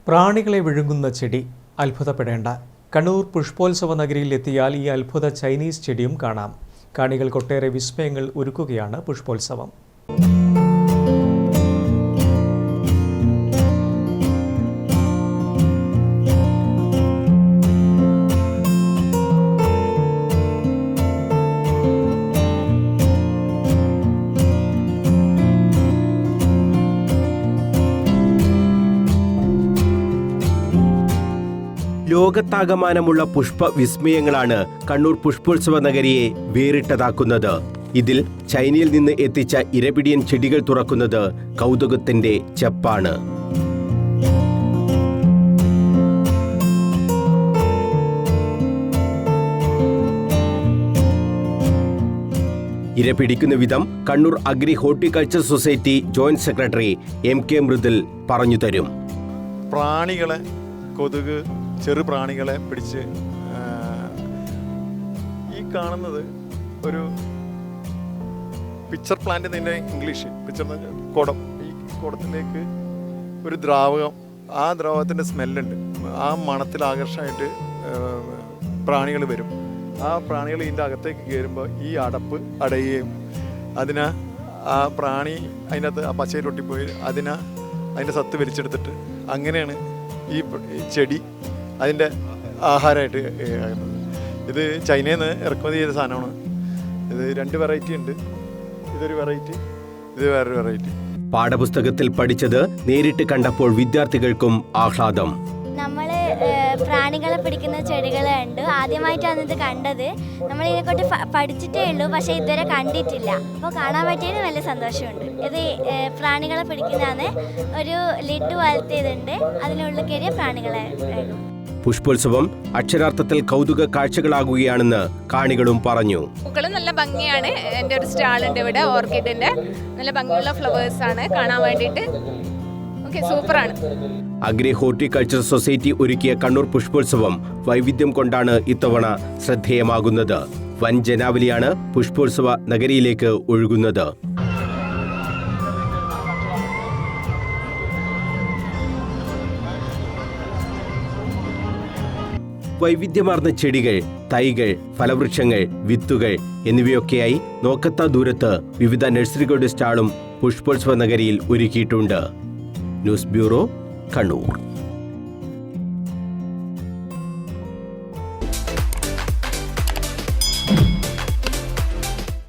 പ്രാണികളെ വിഴുങ്ങുന്ന ചെടി അത്ഭുതപ്പെടേണ്ട. കണ്ണൂർ പുഷ്പോത്സവ നഗരിയിൽ എത്തിയാൽ ഈ അത്ഭുത ചൈനീസ് ചെടിയും കാണാം. കാണികൾക്കൊട്ടേറെ വിസ്മയങ്ങൾ ഒരുക്കുകയാണ് പുഷ്പോത്സവം. ലോകത്താകമാനമുള്ള പുഷ്പ വിസ്മയങ്ങളാണ് കണ്ണൂർ പുഷ്പോത്സവ നഗരിയെ വേറിട്ടതാക്കുന്നത്. ഇതിൽ ചൈനയിൽ നിന്ന് എത്തിച്ച ഇരപിടിയൻ ചെടികൾ തുറക്കുന്നത് കൗതുകത്തിന്റെ ചെപ്പാണ്. ഇരപിടിക്കുന്ന വിധം Kannur agri horticulture society joint secretary MK Mridul പറഞ്ഞു തരും. പ്രാണികളെ, കൊതുക്, ചെറു പ്രാണികളെ പിടിച്ച് ഈ കാണുന്നത് ഒരു പിക്ചർ പ്ലാന്റ്, ഇതിൻ്റെ ഇംഗ്ലീഷ് പിക്ചർ കുടം. ഈ കുടത്തിലേക്ക് ഒരു ദ്രാവകം, ആ ദ്രാവകത്തിൻ്റെ സ്മെല്ലുണ്ട്. ആ മണത്തിൽ ആകർഷമായിട്ട് പ്രാണികൾ വരും. ആ പ്രാണികൾ ഇതിൻ്റെ അകത്തേക്ക് കയറുമ്പോൾ ഈ അടപ്പ് അടയുകയും ആ പ്രാണി അതിനകത്ത് ആ പച്ചയിലൊട്ടിപ്പോയി അതിൻ്റെ സത്ത് വലിച്ചെടുത്തിട്ട് അങ്ങനെയാണ് ഈ ചെടി അതിൻ്റെ ആഹാരമായിട്ട് ആകുന്നത്. ഇത് ചൈനയിൽ നിന്ന് ഇറക്കുമതി ചെയ്ത സാധനമാണ്. ഇത് 2 വെറൈറ്റി ഉണ്ട്. ഇതൊരു വെറൈറ്റി, ഇത് വേറൊരു വെറൈറ്റി. പാഠപുസ്തകത്തിൽ പഠിച്ചത് നേരിട്ട് കണ്ടപ്പോൾ വിദ്യാർത്ഥികൾക്കും ആഹ്ലാദം. നമ്മൾ പ്രാണികളെ പിടിക്കുന്ന ചെടികളുണ്ട്. ആദ്യമായിട്ടാണ് ഇത് കണ്ടത്. നമ്മൾ ഇതിനെക്കൊണ്ട് പഠിച്ചിട്ടേ ഉള്ളൂ, പക്ഷേ ഇതുവരെ കണ്ടിട്ടില്ല. അപ്പോൾ കാണാൻ പറ്റിയത് നല്ല സന്തോഷമുണ്ട്. ഇത് പ്രാണികളെ പിടിക്കുന്നതാണ്. ഒരു ലിഡ് പോലത്തേതുണ്ട്, അതിനുള്ളിൽ കയറിയ പ്രാണികളെ. പുഷ്പോത്സവം അക്ഷരാർത്ഥത്തിൽ കൗതുക കാഴ്ചകളാകുകയാണെന്ന് കാണികളും പറഞ്ഞു. പൂക്കളും നല്ല ഭംഗിയാണ്. എൻ്റെ ഒരു സ്റ്റാളുണ്ട് ഇവിടെ, ഓർക്കിഡിന്റെ നല്ല ഭംഗിയുള്ള ഫ്ലവേഴ്സ് ആണ് കാണാൻ വേണ്ടിയിട്ട്. സൂപ്പറാണ്. അഗ്രി ഹോർട്ടിക്കൾച്ചർ സൊസൈറ്റി ഒരുക്കിയ കണ്ണൂർ പുഷ്പോത്സവം വൈവിധ്യം കൊണ്ടാണ് ഇത്തവണ ശ്രദ്ധേയമാകുന്നത്. വൻ ജനാവലിയാണ് പുഷ്പോത്സവ നഗരിയിലേക്ക് ഒഴുകുന്നത്. വൈവിധ്യമാർന്ന ചെടികൾ, തൈകൾ, ഫലവൃക്ഷങ്ങൾ, വിത്തുകൾ എന്നിവയൊക്കെയായി നോക്കത്താ ദൂരത്ത് വിവിധ നഴ്സറികളുടെ സ്റ്റാളും പുഷ്പോത്സവ നഗരിയിൽ ഒരുക്കിയിട്ടുണ്ട്. News bureau, Kannur.